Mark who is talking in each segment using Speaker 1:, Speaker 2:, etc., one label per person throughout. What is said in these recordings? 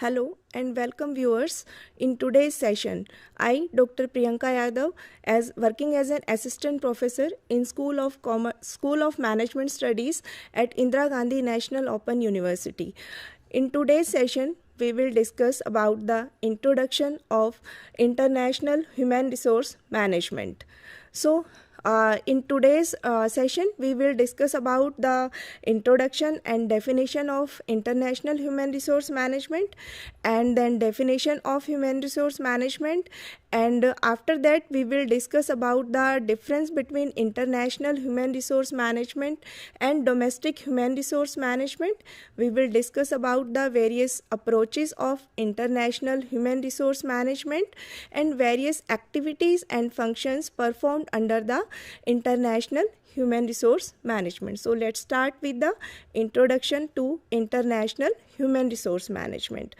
Speaker 1: Hello and welcome viewers. In today's session, I, Dr. Priyanka Yadav, as working as an assistant professor in School of Management Studies at Indira Gandhi National Open University. In today's session, we will discuss about the introduction of international human resource management. In today's session, we will discuss about the introduction and definition of international human resource management, and then definition of human resource management, and after that we will discuss about the difference between international human resource management and domestic human resource management. We will discuss about the various approaches of international human resource management and various activities and functions performed under the international human resource management. So let's start with the introduction to international human resource management.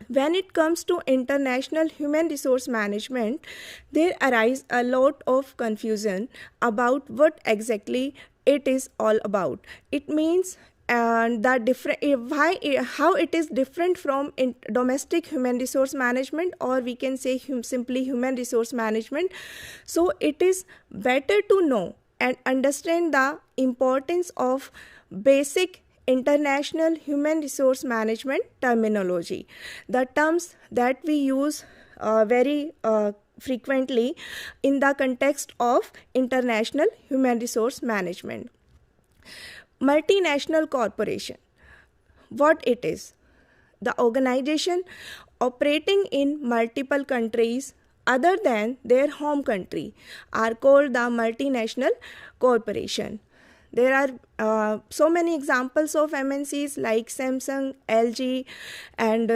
Speaker 1: When it comes to international human resource management, there arises a lot of confusion about what exactly it is all about. It means and the different how it is different from domestic human resource management, or we can say simply human resource management. So it is better to know and understand the importance of basic international human resource management terminology, the terms that we use very frequently in the context of international human resource management. Multinational corporation, what it is? The organization operating in multiple countries other than their home country are called the multinational corporation. There are so many examples of MNCs like Samsung, LG, and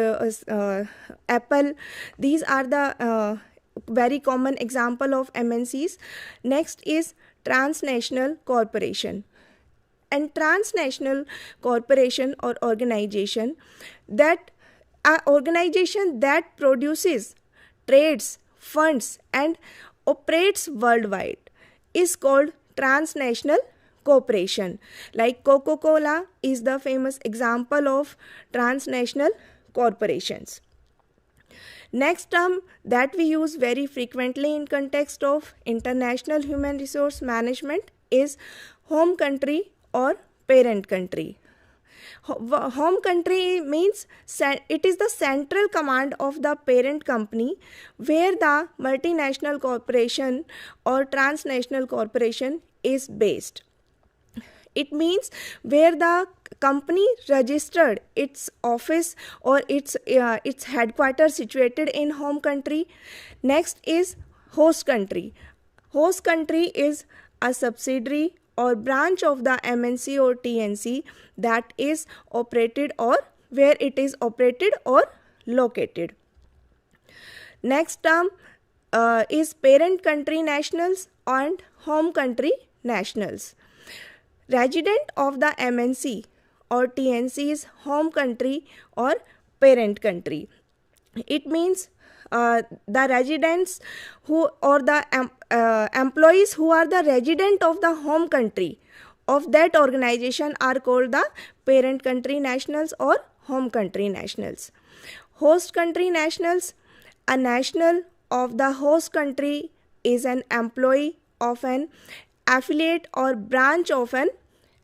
Speaker 1: Apple. These are the very common example of MNCs. Next is transnational corporation. And transnational corporation or organization that produces, trades, funds and operates worldwide is called transnational corporation. Like Coca-Cola is the famous example of transnational corporations. Next term that we use very frequently in context of international human resource management is home country or parent country. Home country means it is the central command of the parent company where the multinational corporation or transnational corporation is based. It means where the company registered its office or its headquarters situated in home country. Next is host country. Host country is a subsidiary or branch of the MNC or TNC that is operated or where it is operated or located. Next term is parent country nationals and home country nationals. Resident of the MNC or TNC is home country or parent country. It means the residents who or the employees who are the resident of the home country of that organization are called the parent country nationals or home country nationals. Host country nationals, a national of the host country is an employee of an affiliate or branch of an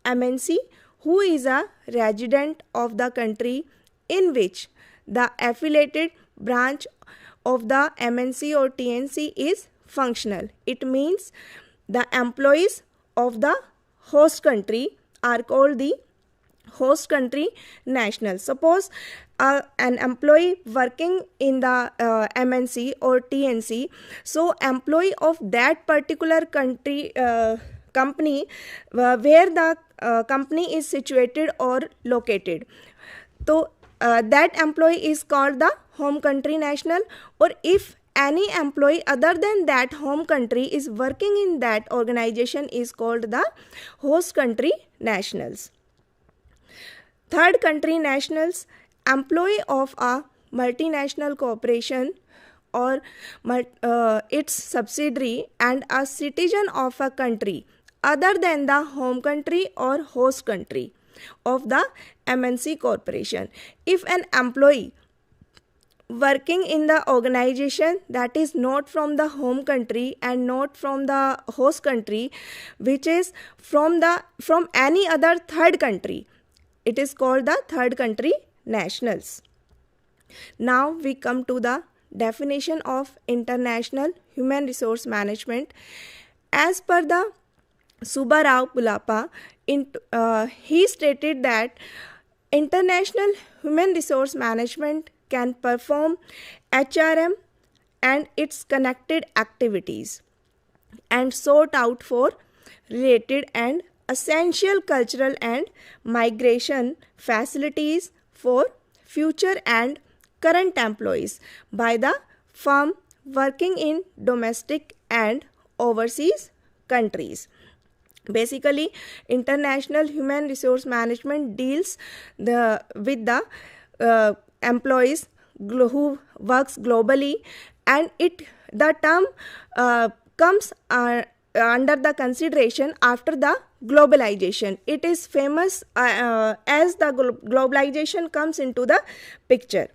Speaker 1: MNC who is a resident of the country in which the affiliated branch of the MNC or TNC is functional. It means the employees of the host country are called the host country nationals. Suppose an employee working in the MNC or TNC, so employee of that particular country company where the company is situated or located. So that employee is called the home country national, or if any employee other than that home country is working in that organization is called the host country nationals. Third country nationals, employee of a multinational corporation or its subsidiary and a citizen of a country other than the home country or host country. of the MNC corporation. If an employee working in the organization that is not from the home country and not from the host country, which is from any other third country, it is called the third country nationals. Now we come to the definition of international human resource management. As per the Subbarao Pulapa, he stated that international human resource management can perform HRM and its connected activities and sort out for related and essential cultural and migration facilities for future and current employees by the firm working in domestic and overseas countries. Basically, international human resource management deals with the employees who works globally, and the term comes under the consideration after the globalization. It is famous as the globalization comes into the picture.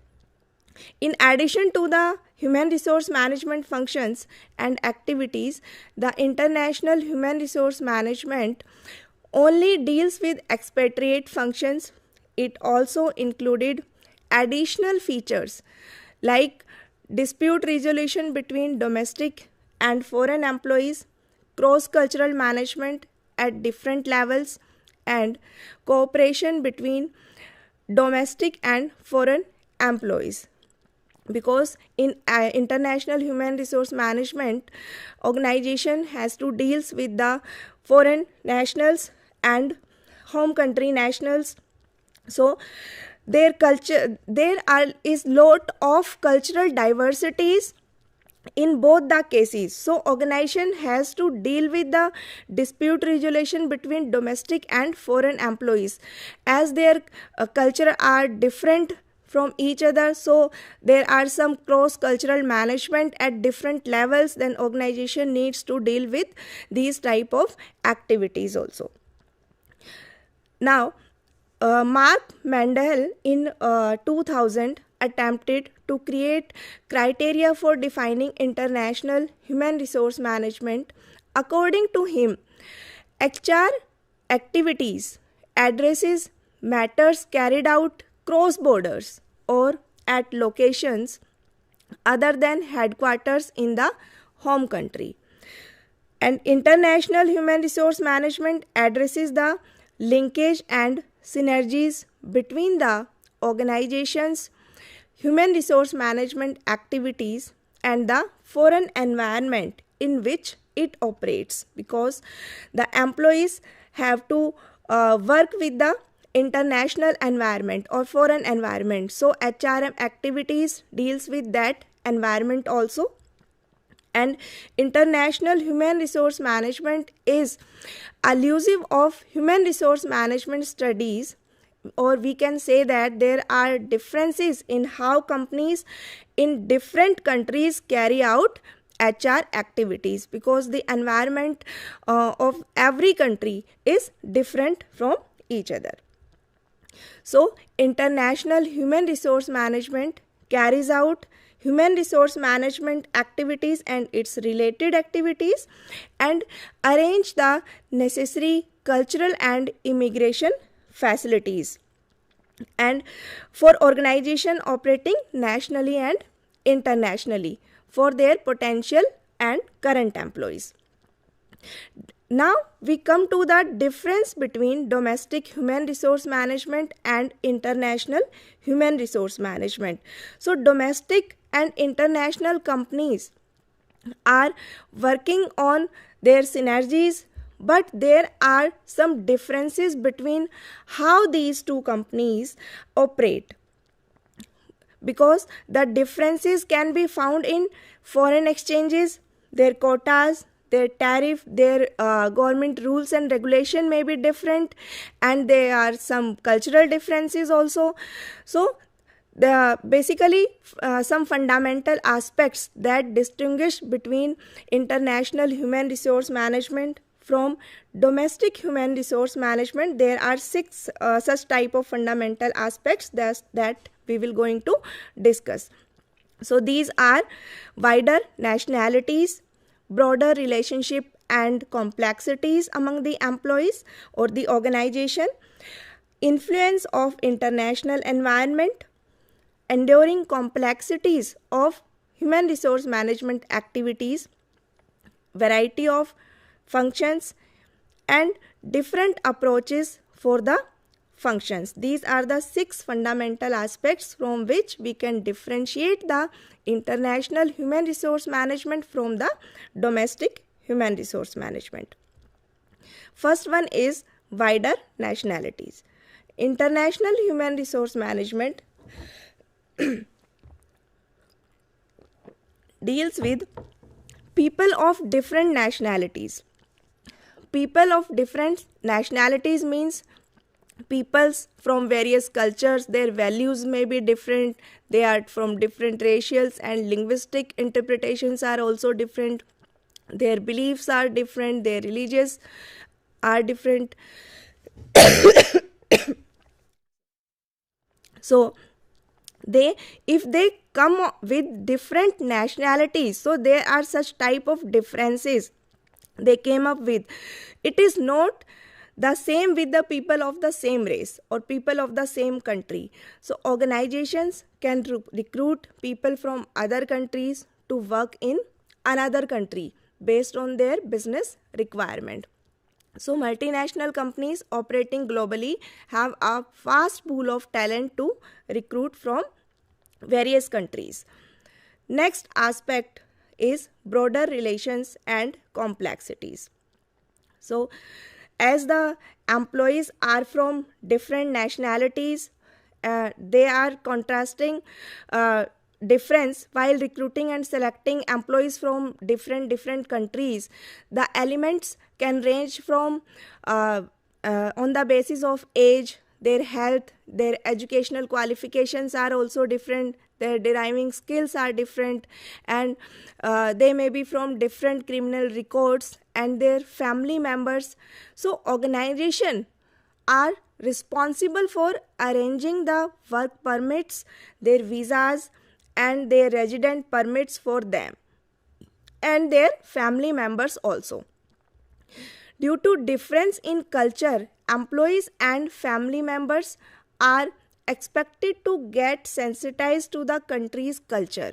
Speaker 1: In addition to the human resource management functions and activities, the international human resource management only deals with expatriate functions. It also included additional features like dispute resolution between domestic and foreign employees, cross-cultural management at different levels, and cooperation between domestic and foreign employees. Because in international human resource management, organization has to deals with the foreign nationals and home country nationals. So there is lot of cultural diversities in both the cases. So organization has to deal with the dispute resolution between domestic and foreign employees, as their culture are different from each other. So there are some cross-cultural management at different levels. Then organization needs to deal with these type of activities also. Now, Mark Mandel in 2000 attempted to create criteria for defining international human resource management. According to him, HR activities addresses matters carried out cross borders or at locations other than headquarters in the home country. And international human resource management addresses the linkage and synergies between the organization's human resource management activities and the foreign environment in which it operates, because the employees have to work with the international environment or foreign environment. So HRM activities deals with that environment also. And international human resource management is allusive of human resource management studies, or we can say that there are differences in how companies in different countries carry out HR activities, because the environment of every country is different from each other. So international human resource management carries out human resource management activities and its related activities and arrange the necessary cultural and immigration facilities, and for organization operating nationally and internationally for their potential and current employees. Now we come to the difference between domestic human resource management and international human resource management. So domestic and international companies are working on their synergies, but there are some differences between how these two companies operate, because the differences can be found in foreign exchanges, their quotas, their tariff, their government rules and regulation may be different, and there are some cultural differences also. So basically some fundamental aspects that distinguish between international human resource management from domestic human resource management, there are six such type of fundamental aspects that we will going to discuss. So these are wider nationalities, broader relationship and complexities among the employees or the organization, influence of international environment, enduring complexities of human resource management activities, variety of functions, and different approaches for the functions. These are the six fundamental aspects from which we can differentiate the international human resource management from the domestic human resource management. First one is wider nationalities. International human resource management deals with people of different nationalities. People of different nationalities means peoples from various cultures. Their values may be different, they are from different racial and linguistic interpretations are also different, their beliefs are different, their religious are different. So if they come with different nationalities, so there are such type of differences they came up with. It is not the same with the people of the same race or people of the same country. So organizations can recruit people from other countries to work in another country based on their business requirement. So multinational companies operating globally have a vast pool of talent to recruit from various countries. Next aspect is broader relations and complexities. So as the employees are from different nationalities, they are contrasting difference while recruiting and selecting employees from different countries. The elements can range from on the basis of age, their health, their educational qualifications are also different, their deriving skills are different, and they may be from different criminal records and their family members. So organization are responsible for arranging the work permits, their visas and their resident permits for them and their family members also. Due to difference in culture, employees and family members are expected to get sensitized to the country's culture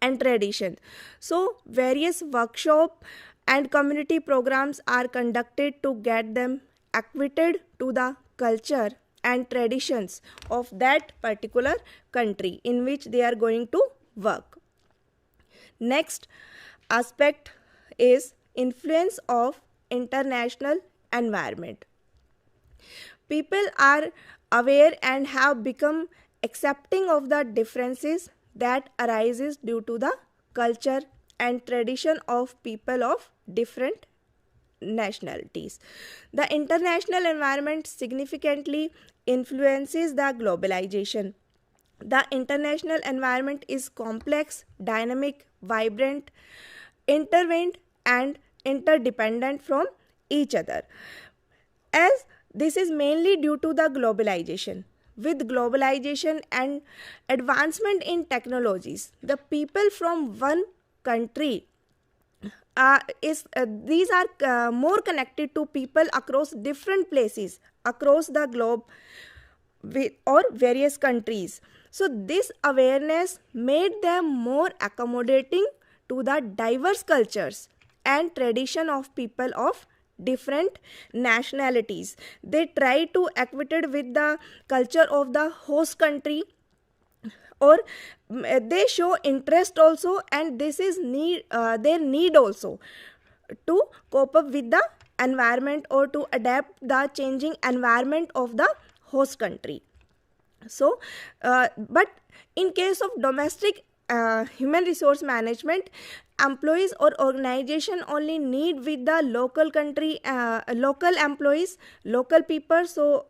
Speaker 1: and tradition. So various workshop and community programs are conducted to get them acquainted to the culture and traditions of that particular country in which they are going to work. Next aspect is influence of international environment. People are aware and have become accepting of the differences that arises due to the culture and tradition of people of different nationalities. The international environment significantly influences the globalization. The international environment is complex, dynamic, vibrant, intertwined and interdependent from each other. As this is mainly due to the globalization. With globalization and advancement in technologies, the people from one country these are more connected to people across different places across the globe or various countries. So this awareness made them more accommodating to the diverse cultures and tradition of people of different nationalities. They try to acquainted with the culture of the host country, or they show interest also, and this is their need also to cope up with the environment or to adapt the changing environment of the host country. So but in case of domestic human resource management, employees or organization only need with the local country local employees, local people. So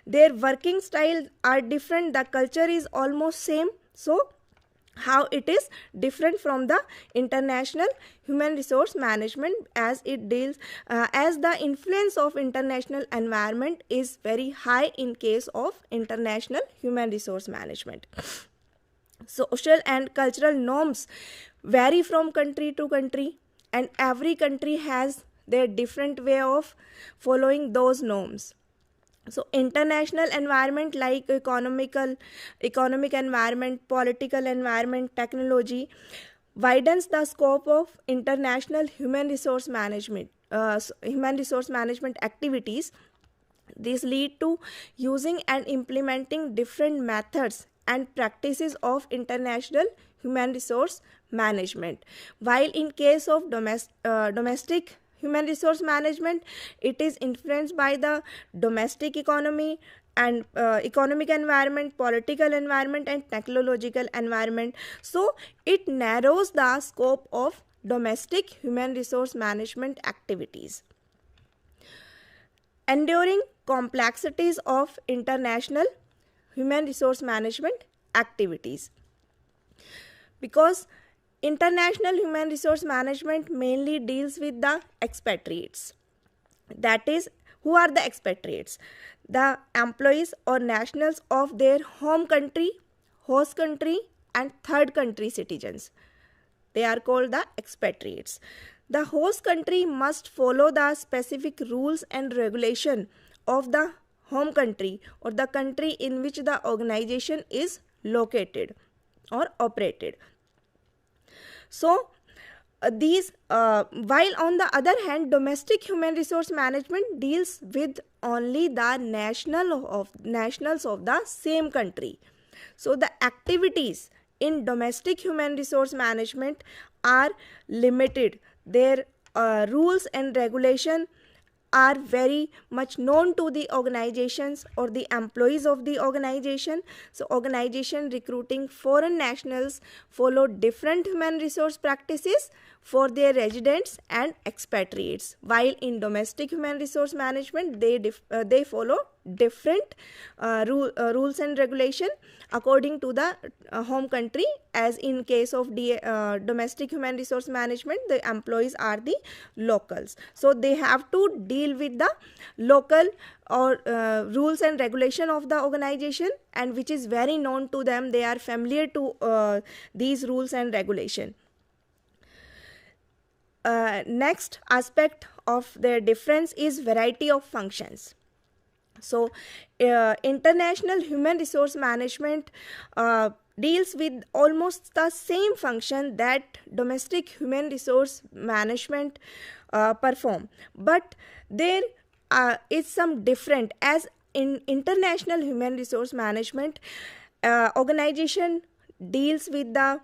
Speaker 1: their working style are different, the culture is almost same, so how it is different from the international human resource management, as it deals as the influence of international environment is very high in case of international human resource management. Social and cultural norms vary from country to country, and every country has their different way of following those norms. So international environment like economic environment, political environment, technology widens the scope of international human resource management activities. These lead to using and implementing different methods and practices of international human resource management. While in case of domestic human resource management, it is influenced by the domestic economy and economic environment, political environment, and technological environment. So it narrows the scope of domestic human resource management activities. Enduring complexities of international human resource management activities. Because international human resource management mainly deals with the expatriates. That is, who are the expatriates? The employees or nationals of their home country, host country, and third country citizens. They are called the expatriates. The host country must follow the specific rules and regulation of the home country or the country in which the organization is located or operated. So while on the other hand, domestic human resource management deals with only the nationals of the same country. So the activities in domestic human resource management are limited. Their rules and regulation are very much known to the organizations or the employees of the organization. So organization recruiting foreign nationals follow different human resource practices for their residents and expatriates, while in domestic human resource management they follow different rules and regulation according to the home country. As in case of domestic human resource management, the employees are the locals, so they have to deal with the local or rules and regulation of the organization, and which is very known to them. They are familiar to these rules and regulation. Next aspect of their difference is variety of functions. So international human resource management deals with almost the same function that domestic human resource management perform, but there is some different. As in international human resource management, organization deals with the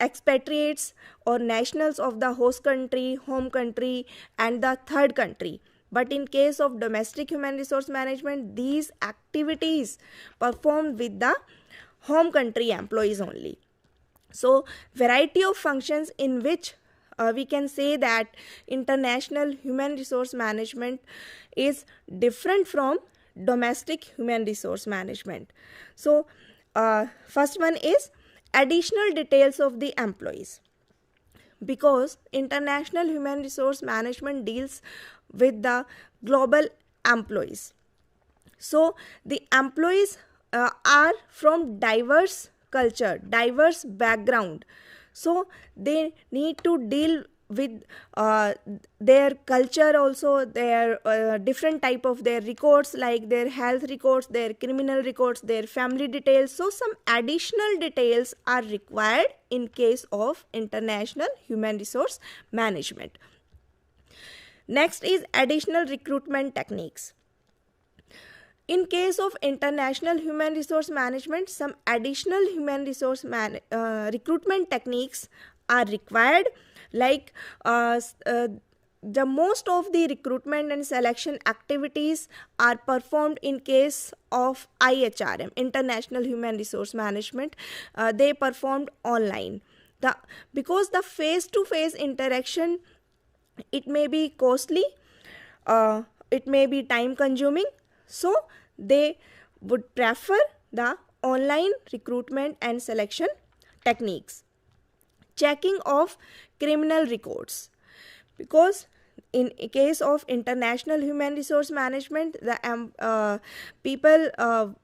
Speaker 1: expatriates or nationals of the host country, home country, and the third country. But in case of domestic human resource management, these activities performed with the home country employees only. So variety of functions in which we can say that international human resource management is different from domestic human resource management. So first one is additional details of the employees. Because international human resource management deals with the global employees, so the employees are from diverse culture, diverse background, so they need to deal with their culture also, their different type of their records, like their health records, their criminal records, their family details. So some additional details are required in case of international human resource management. Next is additional recruitment techniques. In case of international human resource management, some additional human resource recruitment techniques are required, like the most of the recruitment and selection activities are performed in case of IHRM, International Human Resource Management. They performed online. Because the face-to-face interaction, it may be costly, it may be time consuming, so they would prefer the online recruitment and selection techniques. Checking of criminal records, because in case of international human resource management, the people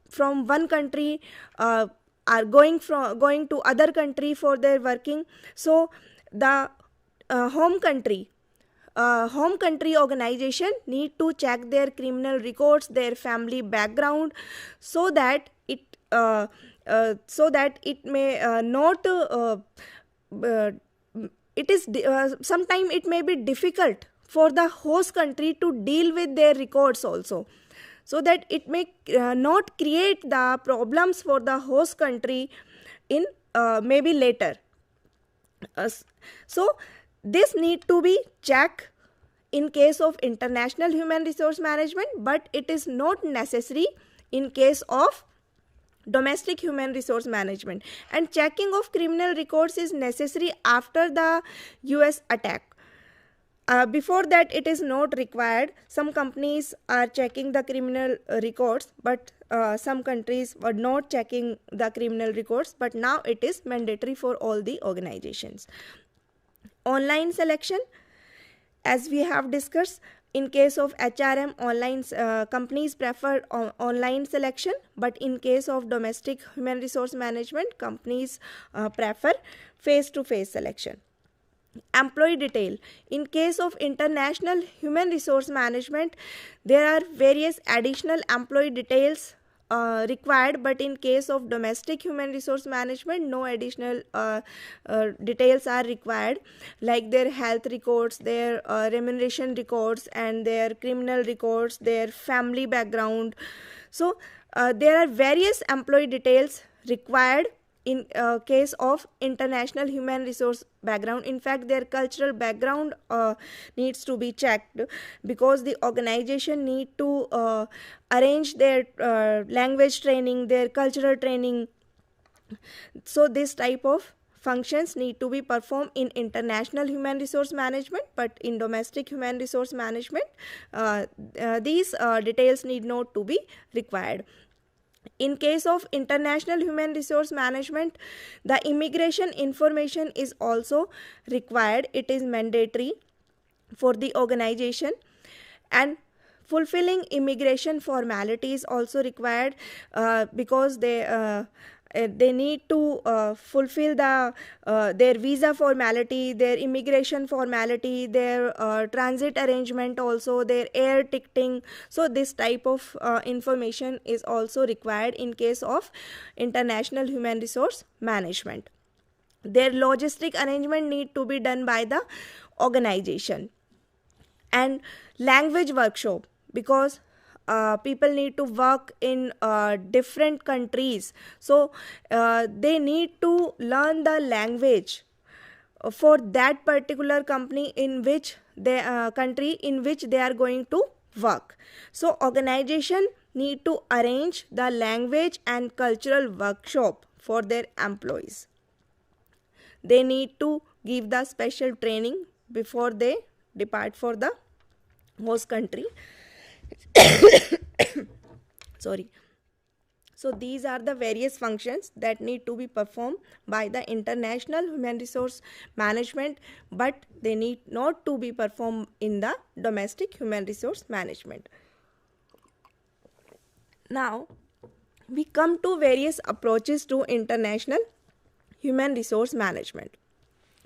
Speaker 1: from one country are going to other country for their working. So the home country organization need to check their criminal records, their family background, so that it may not it is sometime it may be difficult for the host country to deal with their records also, so that it may not create the problems for the host country in maybe later. So this need to be checked in case of international human resource management, but it is not necessary in case of domestic human resource management. And checking of criminal records is necessary after the US attack. Before that it is not required. Some companies are checking the criminal records, but some countries were not checking the criminal records, but now it is mandatory for all the organizations. Online selection, as we have discussed, in case of HRM, online companies prefer online selection, but in case of domestic human resource management, companies prefer face-to-face selection. Employee detail. In case of international human resource management, there are various additional employee details required, but in case of domestic human resource management, no additional details are required, like their health records, their remuneration records, and their criminal records, their family background. So there are various employee details required in case of international human resource background. In fact, their cultural background needs to be checked, because the organization need to arrange their language training, their cultural training. So this type of functions need to be performed in international human resource management, but in domestic human resource management these details need not to be required. In case of international human resource management, the immigration information is also required. It is mandatory for the organization, and fulfilling immigration formalities also required, because they need to fulfill their visa formality, their immigration formality, their transit arrangement, also their air ticketing. So this type of information is also required in case of international human resource management. Their logistic arrangement need to be done by the organization. And language workshop, because people need to work in different countries, so they need to learn the language for that particular company in which country in which they are going to work. So organization need to arrange the language and cultural workshop for their employees. They need to give the special training before they depart for the host country. Sorry. So these are the various functions that need to be performed by the international human resource management, but they need not to be performed in the domestic human resource management. Now we come to various approaches to international human resource management.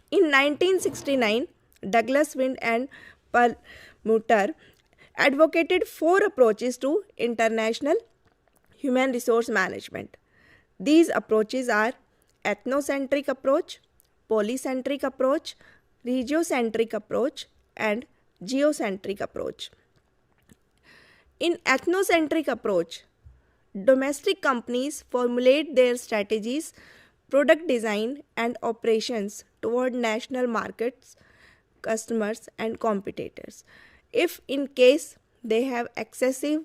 Speaker 1: In 1969, Douglas Wind and Perlmutter advocated 4 approaches to international human resource management. These approaches are ethnocentric approach, polycentric approach, regiocentric approach, and geocentric approach. In ethnocentric approach, domestic companies formulate their strategies, product design, and operations toward national markets, customers, and competitors. If in case they have excessive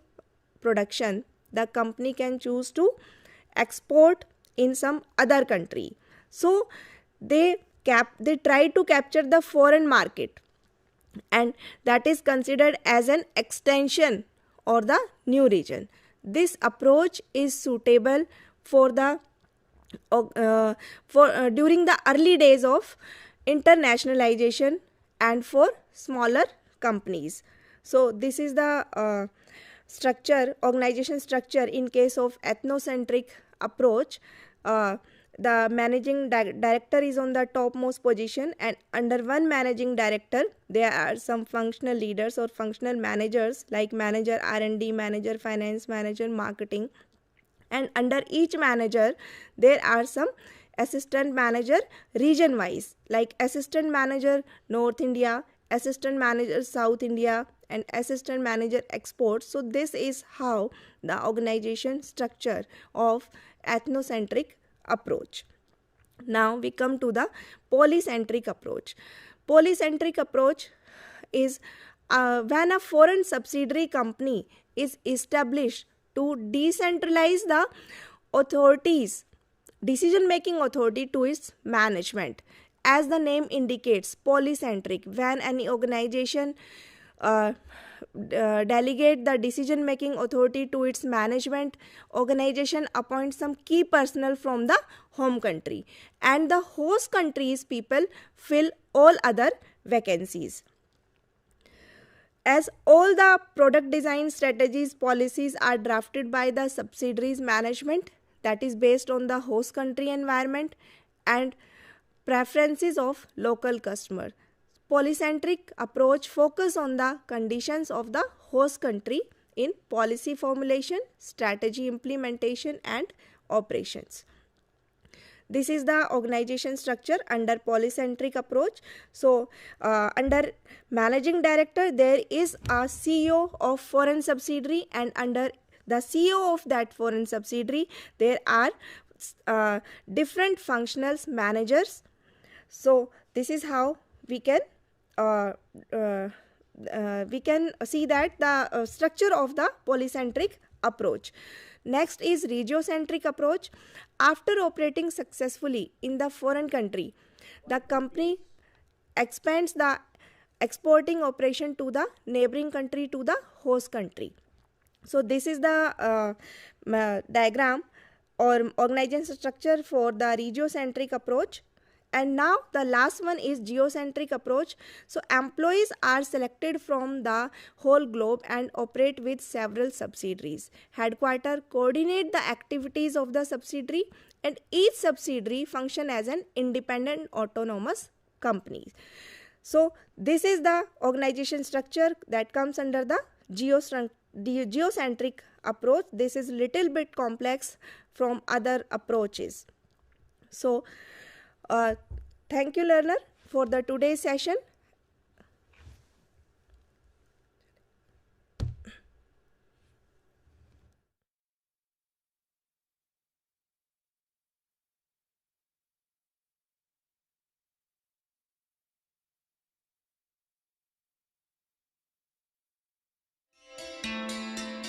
Speaker 1: production, the company can choose to export in some other country. So they try to capture the foreign market, and that is considered as an extension or the new region. This approach is suitable for the for during the early days of internationalization and for smaller companies. So this is the organization structure in case of ethnocentric approach. The managing director is on the topmost position, and under one managing director there are some functional leaders or functional managers like manager R&D, manager finance, manager marketing, and under each manager there are some assistant manager region wise, like assistant manager North India, assistant manager South India, and assistant manager exports. So this is how the organization structure of ethnocentric approach. Now we come to the polycentric approach. Polycentric approach is when a foreign subsidiary company is established to decentralize the authorities, decision making authority to its management. As the name indicates, polycentric, when any organization delegate the decision making authority to its management, organization appoints some key personnel from the home country, and the host country's people fill all other vacancies. As all the product design strategies, policies are drafted by the subsidiaries management, that is based on the host country environment and preferences of local customer. Polycentric approach focus on the conditions of the host country in policy formulation, strategy implementation, and operations. This is the organization structure under polycentric approach. So under managing director there is a CEO of foreign subsidiary, and under the CEO of that foreign subsidiary there are different functional managers. So this is how we can see that the structure of the polycentric approach. Next is regiocentric approach. After operating successfully in the foreign country, the company expands the exporting operation to the neighboring country, to the host country. So this is the diagram or organization structure for the regiocentric approach. And now the last one is geocentric approach. So employees are selected from the whole globe and operate with several subsidiaries. Headquarters coordinate the activities of the subsidiary, and each subsidiary function as an independent autonomous company. So this is the organization structure that comes under the geocentric approach. This is little bit complex from other approaches. So thank you learner for the today's session.